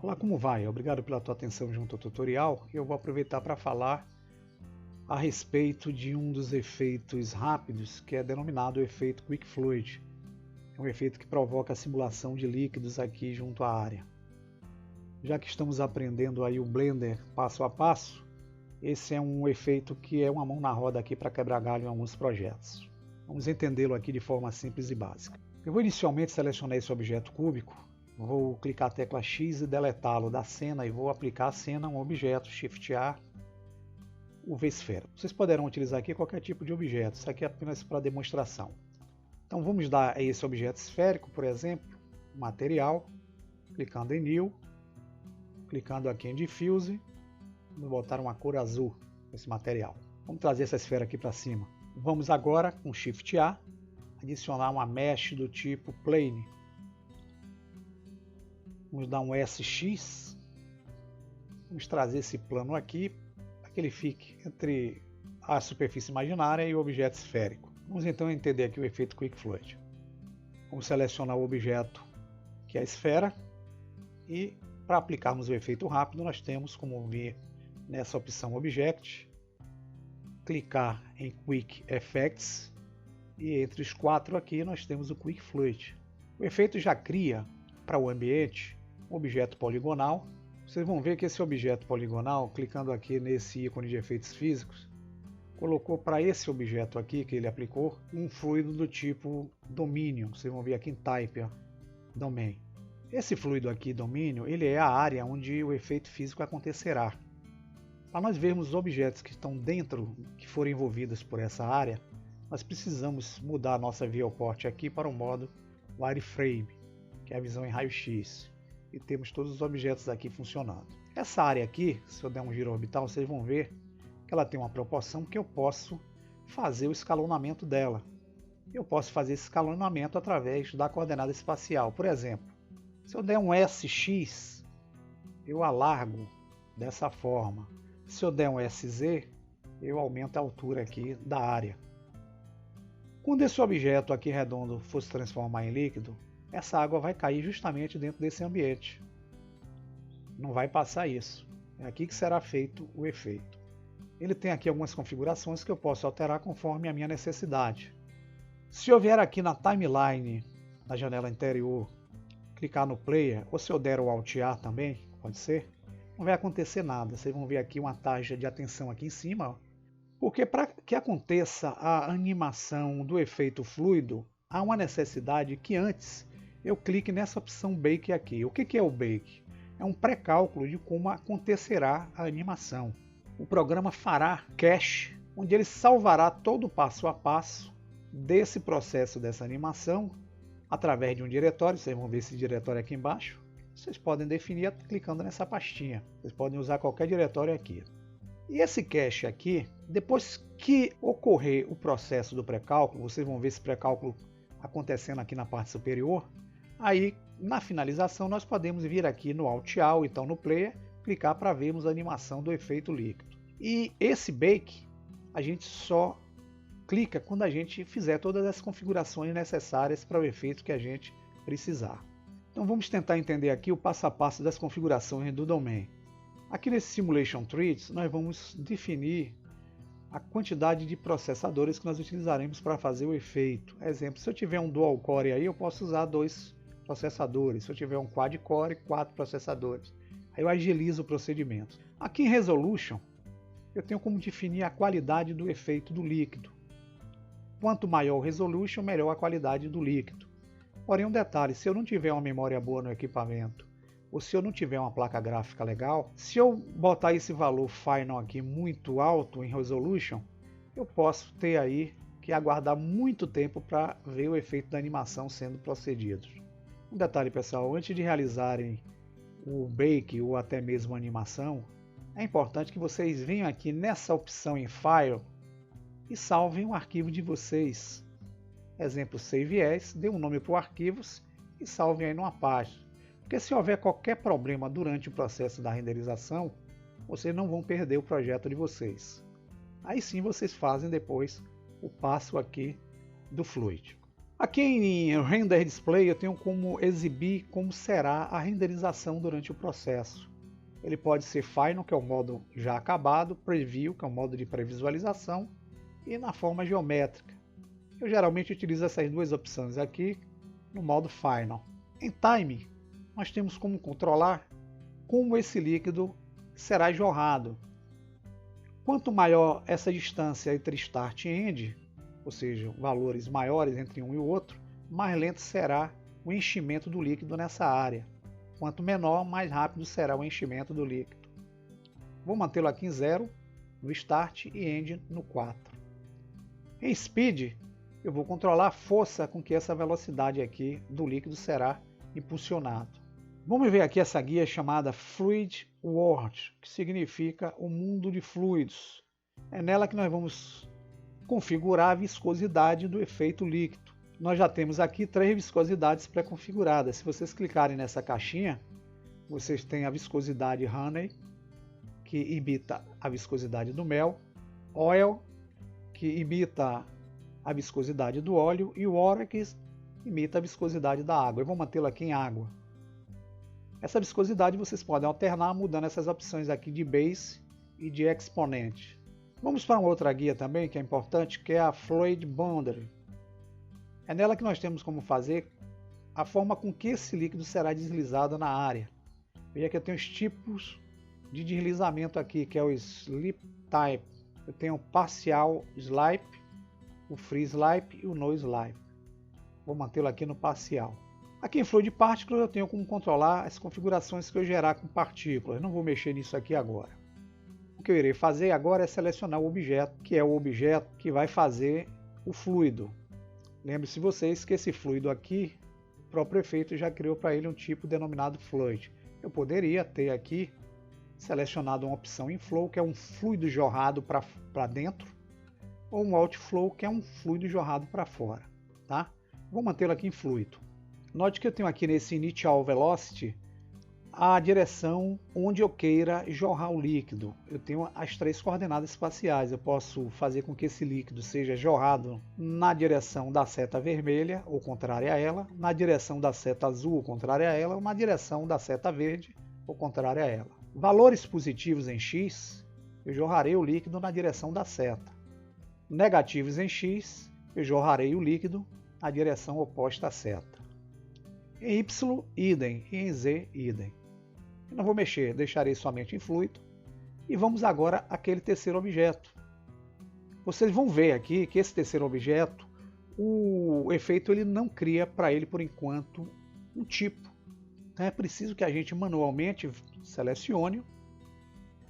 Olá, como vai? Obrigado pela tua atenção junto ao tutorial. Eu vou aproveitar para falar a respeito de um dos efeitos rápidos que é denominado o efeito Quick Fluid. É um efeito que provoca a simulação de líquidos aqui junto à área. Já que estamos aprendendo aí o Blender passo a passo, esse é um efeito que é uma mão na roda aqui para quebrar galho em alguns projetos. Vamos entendê-lo aqui de forma simples e básica. Eu vou inicialmente selecionar esse objeto cúbico. Vou clicar a tecla X e deletá-lo da cena e vou aplicar a cena a um objeto, Shift A, o V-esfera. Vocês poderão utilizar aqui qualquer tipo de objeto, isso aqui é apenas para demonstração. Então vamos dar a esse objeto esférico, por exemplo, material, clicando em New, clicando aqui em Diffuse, vou botar uma cor azul nesse material. Vamos trazer essa esfera aqui para cima. Vamos agora, com Shift A, adicionar uma mesh do tipo Plane. Vamos dar um SX, vamos trazer esse plano aqui, para que ele fique entre a superfície imaginária e o objeto esférico. Vamos então entender aqui o efeito Quick Fluid. Vamos selecionar o objeto, que é a esfera, e para aplicarmos o efeito rápido, nós temos como vir nessa opção Object, clicar em Quick Effects, e entre os quatro aqui nós temos o Quick Fluid. O efeito já cria para o ambiente um objeto poligonal. Vocês vão ver que esse objeto poligonal, clicando aqui nesse ícone de efeitos físicos, colocou para esse objeto aqui que ele aplicou um fluido do tipo domínio. Vocês vão ver aqui em Type, ó, Domain. Esse fluido aqui, domínio, ele é a área onde o efeito físico acontecerá. Para nós vermos os objetos que estão dentro, que foram envolvidos por essa área, nós precisamos mudar a nossa viewport aqui para o modo Wireframe, que é a visão em raio-x. E temos todos os objetos aqui funcionando. Essa área aqui, se eu der um giro orbital, vocês vão ver que ela tem uma proporção que eu posso fazer o escalonamento dela. Eu posso fazer esse escalonamento através da coordenada espacial. Por exemplo, se eu der um SX, eu alargo dessa forma. Se eu der um SZ, eu aumento a altura aqui da área. Quando esse objeto aqui redondo for se transformar em líquido, essa água vai cair justamente dentro desse ambiente. Não vai passar isso. É aqui que será feito o efeito. Ele tem aqui algumas configurações que eu posso alterar conforme a minha necessidade. Se eu vier aqui na timeline, na janela interior, clicar no player, ou se eu der o Alt A também, pode ser, não vai acontecer nada. Vocês vão ver aqui uma taxa de atenção aqui em cima, ó. Porque para que aconteça a animação do efeito fluido, há uma necessidade que antes eu clique nessa opção Bake aqui. O que é o Bake? É um pré-cálculo de como acontecerá a animação. O programa fará cache, onde ele salvará todo o passo a passo desse processo, dessa animação, através de um diretório. Vocês vão ver esse diretório aqui embaixo. Vocês podem definir clicando nessa pastinha. Vocês podem usar qualquer diretório aqui. E esse cache aqui, depois que ocorrer o processo do pré-cálculo, vocês vão ver esse pré-cálculo acontecendo aqui na parte superior. Aí, na finalização, nós podemos vir aqui no Alt A ou então no Player, clicar para vermos a animação do efeito líquido. E esse Bake, a gente só clica quando a gente fizer todas as configurações necessárias para o efeito que a gente precisar. Então vamos tentar entender aqui o passo a passo das configurações do domain. Aqui nesse Simulation Trees, nós vamos definir a quantidade de processadores que nós utilizaremos para fazer o efeito. Exemplo, se eu tiver um Dual Core aí, eu posso usar 2 processadores. Se eu tiver um Quad Core, 4 processadores. Aí eu agilizo o procedimento. Aqui em Resolution, eu tenho como definir a qualidade do efeito do líquido. Quanto maior o Resolution, melhor a qualidade do líquido. Porém, um detalhe, se eu não tiver uma memória boa no equipamento, ou se eu não tiver uma placa gráfica legal, se eu botar esse valor Final aqui muito alto em Resolution, eu posso ter aí que aguardar muito tempo para ver o efeito da animação sendo procedido. Um detalhe, pessoal, antes de realizarem o Bake ou até mesmo a animação, é importante que vocês venham aqui nessa opção em File e salvem o arquivo de vocês. Exemplo, Save As, dê um nome para o arquivo e salvem aí numa página. Porque se houver qualquer problema durante o processo da renderização, vocês não vão perder o projeto de vocês. Aí sim vocês fazem depois o passo aqui do Fluid. Aqui em Render Display eu tenho como exibir como será a renderização durante o processo. Ele pode ser Final, que é o modo já acabado, Preview, que é o modo de previsualização, e na forma geométrica. Eu geralmente utilizo essas duas opções aqui no modo Final. Em Time, nós temos como controlar como esse líquido será jorrado. Quanto maior essa distância entre Start e End, ou seja, valores maiores entre um e o outro, mais lento será o enchimento do líquido nessa área. Quanto menor, mais rápido será o enchimento do líquido. Vou mantê-lo aqui em 0 no Start e End no 4. Em Speed, eu vou controlar a força com que essa velocidade aqui do líquido será impulsionado. Vamos ver aqui essa guia chamada Fluid World, que significa o mundo de fluidos. É nela que nós vamos configurar a viscosidade do efeito líquido. Nós já temos aqui 3 viscosidades pré-configuradas. Se vocês clicarem nessa caixinha, vocês têm a viscosidade Honey, que imita a viscosidade do mel, Oil, que imita a viscosidade do óleo, e o Water, que imita a viscosidade da água. Eu vou mantê-lo aqui em água. Essa viscosidade vocês podem alternar mudando essas opções aqui de Base e de Exponent. Vamos para uma outra guia também que é importante, que é a Fluid Boundary. É nela que nós temos como fazer a forma com que esse líquido será deslizado na área. Veja que eu tenho os tipos de deslizamento aqui, que é o Slip Type. Eu tenho o Partial Slip, o Free Slip e o No Slip. Vou mantê-lo aqui no parcial. Aqui em Fluid Particles eu tenho como controlar as configurações que eu gerar com partículas. Não vou mexer nisso aqui agora. O que eu irei fazer agora é selecionar o objeto, que é o objeto que vai fazer o fluido. Lembre-se vocês que esse fluido aqui, o próprio efeito já criou para ele um tipo denominado Fluid. Eu poderia ter aqui selecionado uma opção em Flow, que é um fluido jorrado para dentro, ou um Outflow, que é um fluido jorrado para fora. Tá? Vou mantê-lo aqui em fluido. Note que eu tenho aqui nesse Initial Velocity a direção onde eu queira jorrar o líquido. Eu tenho as 3 coordenadas espaciais. Eu posso fazer com que esse líquido seja jorrado na direção da seta vermelha, ou contrária a ela, na direção da seta azul, ou contrária a ela, ou na direção da seta verde, ou contrária a ela. Valores positivos em X, eu jorrarei o líquido na direção da seta. Negativos em X, eu jorrarei o líquido na direção oposta à seta. Em Y, idem, e em Z, idem. Eu não vou mexer, deixarei somente em fluido. E vamos agora àquele terceiro objeto. Vocês vão ver aqui que esse terceiro objeto, o efeito ele não cria para ele por enquanto um tipo. Então é preciso que a gente manualmente selecione,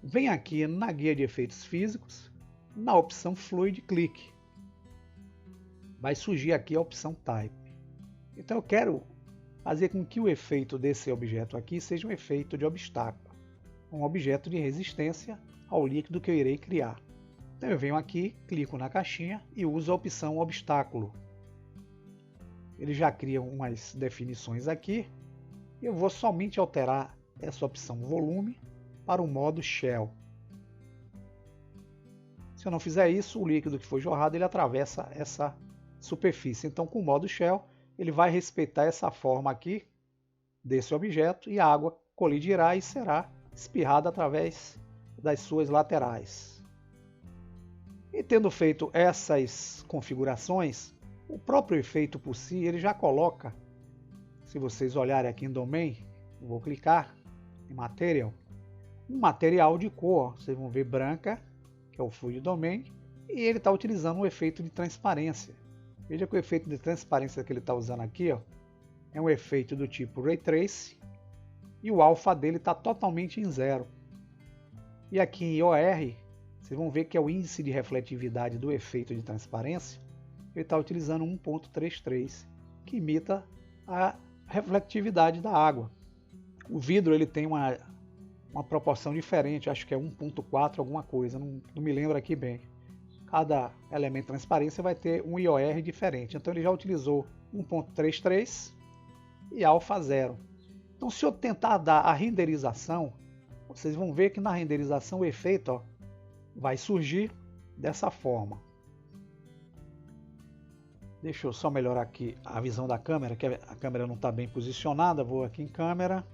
venha aqui na guia de efeitos físicos, na opção Fluid, clique. Vai surgir aqui a opção Type. Então eu quero fazer com que o efeito desse objeto aqui seja um efeito de obstáculo, um objeto de resistência ao líquido que eu irei criar. Então eu venho aqui, clico na caixinha e uso a opção obstáculo. Ele já cria umas definições aqui. Eu vou somente alterar essa opção volume para o modo Shell. Se eu não fizer isso, o líquido que foi jorrado ele atravessa essa superfície. Então com o modo Shell ele vai respeitar essa forma aqui desse objeto e a água colidirá e será espirrada através das suas laterais. E tendo feito essas configurações, o próprio efeito por si ele já coloca, se vocês olharem aqui em Domain, eu vou clicar em Material, um material de cor, vocês vão ver branca, que é o Fluid Domain, e ele está utilizando um efeito de transparência. Veja que o efeito de transparência que ele está usando aqui é um efeito do tipo Ray Trace e o alfa dele está totalmente em 0. E aqui em IOR, vocês vão ver que é o índice de refletividade do efeito de transparência, ele está utilizando 1.33, que imita a refletividade da água. O vidro ele tem uma proporção diferente, acho que é 1.4 alguma coisa, não me lembro aqui bem. Cada elemento de transparência vai ter um IOR diferente. Então ele já utilizou 1.33 e alfa 0. Então se eu tentar dar a renderização, vocês vão ver que na renderização o efeito vai surgir dessa forma. Deixa eu só melhorar aqui a visão da câmera, que a câmera não está bem posicionada. Vou aqui em câmera,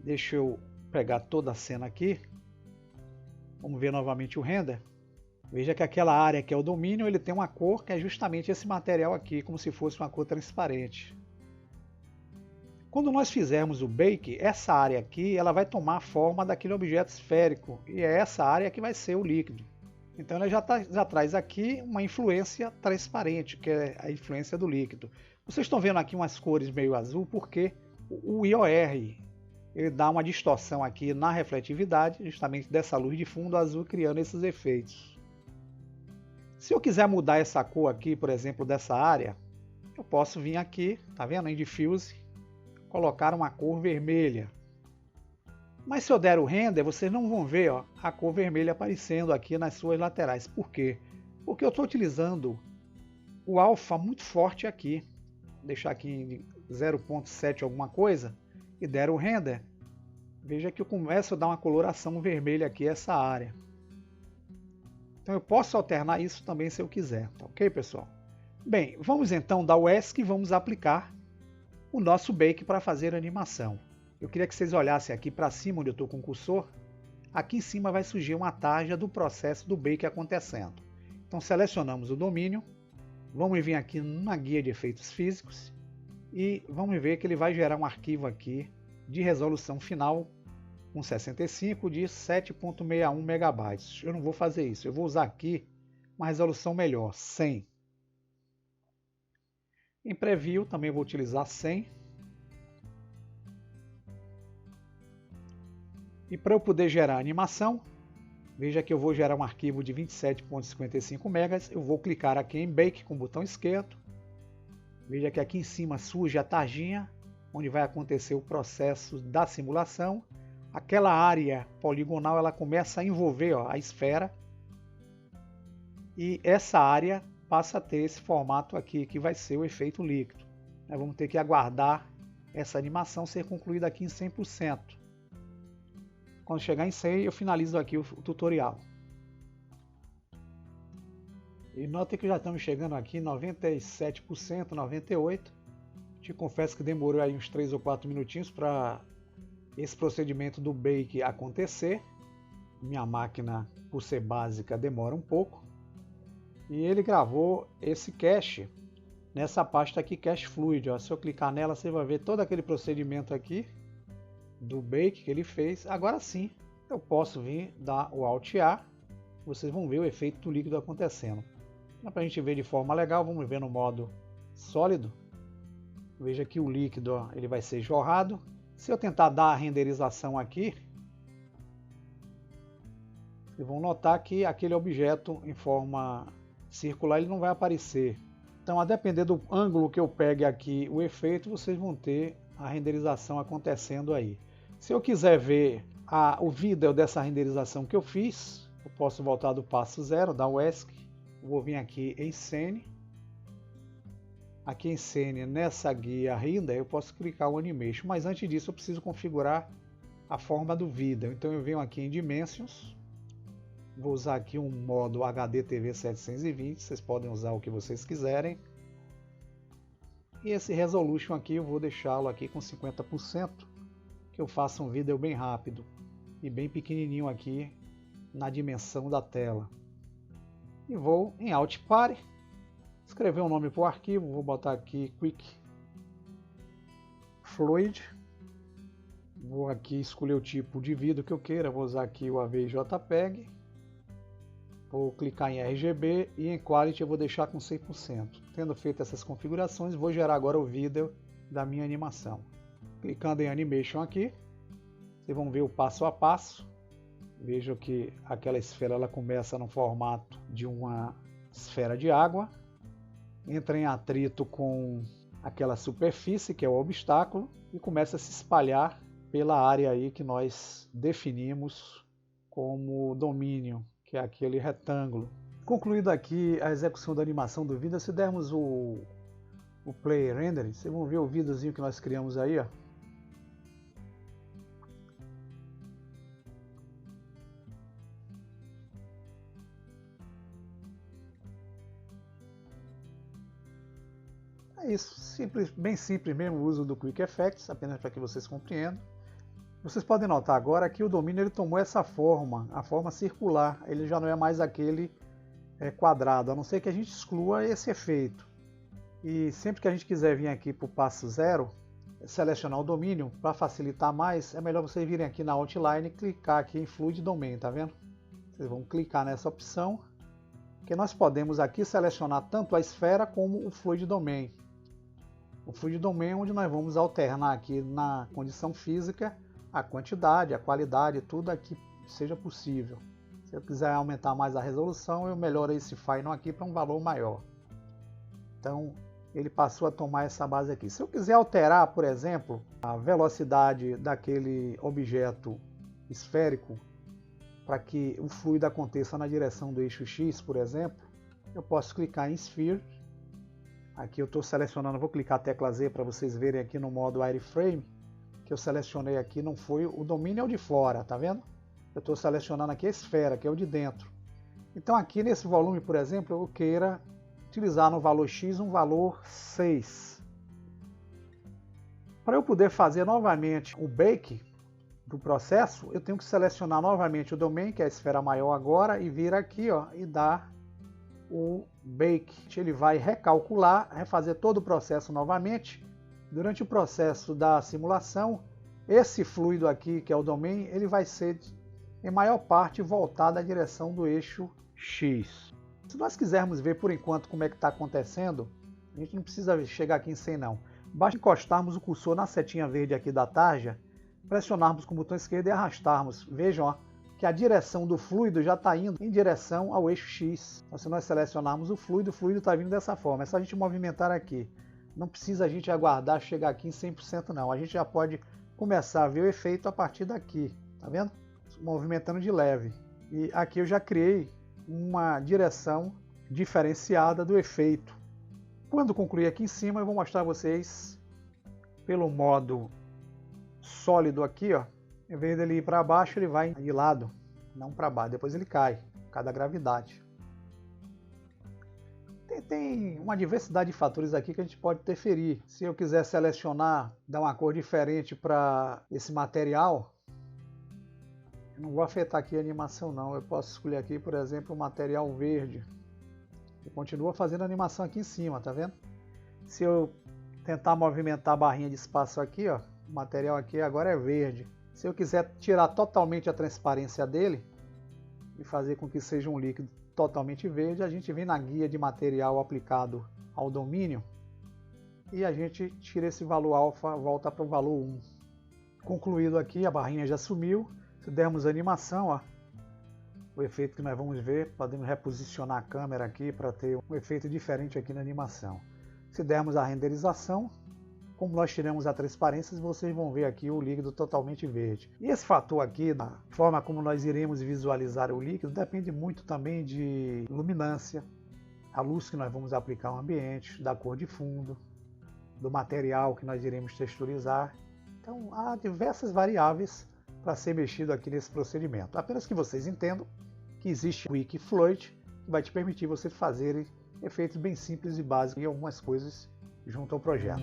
deixa eu pegar toda a cena aqui. Vamos ver novamente o render. Veja que aquela área que é o domínio, ele tem uma cor que é justamente esse material aqui, como se fosse uma cor transparente. Quando nós fizermos o bake, essa área aqui ela vai tomar a forma daquele objeto esférico, e é essa área que vai ser o líquido. Então ela já traz aqui uma influência transparente, que é a influência do líquido. Vocês estão vendo aqui umas cores meio azul, porque o IOR ele dá uma distorção aqui na refletividade, justamente dessa luz de fundo azul, criando esses efeitos. Se eu quiser mudar essa cor aqui, por exemplo, dessa área, eu posso vir aqui, tá vendo, em Diffuse, colocar uma cor vermelha. Mas se eu der o render, vocês não vão ver a cor vermelha aparecendo aqui nas suas laterais. Por quê? Porque eu estou utilizando o alfa muito forte aqui. Vou deixar aqui em 0.7 alguma coisa e der o render. Veja que eu começo a dar uma coloração vermelha aqui essa área. Então eu posso alternar isso também se eu quiser, tá ok, pessoal? Bem, vamos então dar o ESC e vamos aplicar o nosso bake para fazer a animação. Eu queria que vocês olhassem aqui para cima onde eu estou com o cursor. Aqui em cima vai surgir uma tarja do processo do bake acontecendo. Então selecionamos o domínio, vamos vir aqui na guia de efeitos físicos e vamos ver que ele vai gerar um arquivo aqui de resolução final com 65 de 7.61 megabytes. Eu não vou fazer isso, eu vou usar aqui uma resolução melhor, 100. Em preview também vou utilizar 100. E para eu poder gerar animação, veja que eu vou gerar um arquivo de 27.55 megas. Eu vou clicar aqui em Bake com o botão esquerdo. Veja que aqui em cima surge a tarjinha, onde vai acontecer o processo da simulação. Aquela área poligonal ela começa a envolver a esfera. E essa área passa a ter esse formato aqui, que vai ser o efeito líquido. Nós vamos ter que aguardar essa animação ser concluída aqui em 100%. Quando chegar em 100, eu finalizo aqui o tutorial. E note que já estamos chegando aqui em 97%, 98%. Te confesso que demorou aí uns 3 ou 4 minutinhos para esse procedimento do bake acontecer. Minha máquina, por ser básica, demora um pouco. E ele gravou esse cache nessa pasta aqui, Cache Fluid. Ó. Se eu clicar nela, você vai ver todo aquele procedimento aqui do bake que ele fez. Agora sim, eu posso vir dar o Alt A, vocês vão ver o efeito do líquido acontecendo. Para a gente ver de forma legal, vamos ver no modo sólido. Veja que o líquido ele vai ser jorrado. Se eu tentar dar a renderização aqui, vocês vão notar que aquele objeto em forma circular ele não vai aparecer. Então, a depender do ângulo que eu pegue aqui o efeito, vocês vão ter a renderização acontecendo aí. Se eu quiser ver o vídeo dessa renderização que eu fiz, eu posso voltar do passo 0, dar o ESC, vou vir aqui em Scene. Aqui em Scene, nessa guia Render, eu posso clicar o Animation, mas antes disso eu preciso configurar a forma do vídeo. Então eu venho aqui em Dimensions, vou usar aqui um modo HD TV 720, vocês podem usar o que vocês quiserem. E esse Resolution aqui eu vou deixá-lo aqui com 50%, que eu faça um vídeo bem rápido e bem pequenininho aqui na dimensão da tela. E vou em Alt Pare, escrever um nome para o arquivo, vou botar aqui Quick Fluid. Vou aqui escolher o tipo de vídeo que eu queira, vou usar aqui o AV JPEG. Vou clicar em RGB e em Quality eu vou deixar com 100%. Tendo feito essas configurações, vou gerar agora o vídeo da minha animação. Clicando em Animation aqui, vocês vão ver o passo a passo. Vejam que aquela esfera ela começa no formato de uma esfera de água, entra em atrito com aquela superfície que é o obstáculo e começa a se espalhar pela área aí que nós definimos como domínio, que é aquele retângulo. Concluída aqui a execução da animação do vídeo, se dermos o Play Rendering, vocês vão ver o videozinho que nós criamos aí, ó. É isso, simples, bem simples mesmo o uso do Quick Effects, apenas para que vocês compreendam. Vocês podem notar agora que o domínio ele tomou essa forma, a forma circular, ele já não é mais aquele quadrado, a não ser que a gente exclua esse efeito. E sempre que a gente quiser vir aqui para o passo 0, selecionar o domínio, para facilitar mais, é melhor vocês virem aqui na Outline e clicar aqui em Fluid Domain, tá vendo? Vocês vão clicar nessa opção, que nós podemos aqui selecionar tanto a esfera como o Fluid Domain. O Fluid Domain é onde nós vamos alternar aqui na condição física a quantidade, a qualidade, tudo aqui seja possível. Se eu quiser aumentar mais a resolução, eu melhoro esse Final aqui para um valor maior. Então, ele passou a tomar essa base aqui. Se eu quiser alterar, por exemplo, a velocidade daquele objeto esférico para que o fluido aconteça na direção do eixo X, por exemplo, eu posso clicar em Sphere. Aqui eu estou selecionando, vou clicar a tecla Z para vocês verem aqui no modo Wireframe, que eu selecionei aqui, não foi o domínio, é o de fora, tá vendo? Eu estou selecionando aqui a esfera, que é o de dentro. Então aqui nesse volume, por exemplo, eu queira utilizar no valor X um valor 6. Para eu poder fazer novamente o bake do processo, eu tenho que selecionar novamente o domain, que é a esfera maior agora, e vir aqui ó, e dar o bake. Ele vai recalcular, refazer todo o processo novamente. Durante o processo da simulação, esse fluido aqui, que é o domain, ele vai ser em maior parte voltado à direção do eixo X. Se nós quisermos ver por enquanto como é que está acontecendo, a gente não precisa chegar aqui em 100 não. Basta encostarmos o cursor na setinha verde aqui da tarja, pressionarmos com o botão esquerdo e arrastarmos. Vejam ó, que a direção do fluido já está indo em direção ao eixo X. Então, se nós selecionarmos o fluido está vindo dessa forma. É só a gente movimentar aqui. Não precisa a gente aguardar chegar aqui em 100% não. A gente já pode começar a ver o efeito a partir daqui. Tá vendo? Movimentando de leve. E aqui eu já criei uma direção diferenciada do efeito. Quando concluir aqui em cima, eu vou mostrar a vocês pelo modo sólido aqui, ó. Em vez dele ir para baixo, ele vai de lado, não para baixo. Depois ele cai, por causa da gravidade. Tem uma diversidade de fatores aqui que a gente pode interferir. Se eu quiser selecionar, dar uma cor diferente para esse material, eu não vou afetar aqui a animação não. Eu posso escolher aqui, por exemplo, o material verde. E continua fazendo a animação aqui em cima, tá vendo? Se eu tentar movimentar a barrinha de espaço aqui, ó, o material aqui agora é verde. Se eu quiser tirar totalmente a transparência dele e fazer com que seja um líquido totalmente verde, a gente vem na guia de material aplicado ao domínio e a gente tira esse valor alfa, volta para o valor 1. Concluído aqui, a barrinha já sumiu. Se dermos animação, ó, o efeito que nós vamos ver, podemos reposicionar a câmera aqui para ter um efeito diferente aqui na animação. Se dermos a renderização, como nós tiramos a transparência, vocês vão ver aqui o líquido totalmente verde. E esse fator aqui, da forma como nós iremos visualizar o líquido, depende muito também de luminância, a luz que nós vamos aplicar ao ambiente, da cor de fundo, do material que nós iremos texturizar. Então há diversas variáveis para ser mexido aqui nesse procedimento. Apenas que vocês entendam que existe o Quick Fluid, que vai te permitir você fazer efeitos bem simples e básicos e algumas coisas junto ao projeto.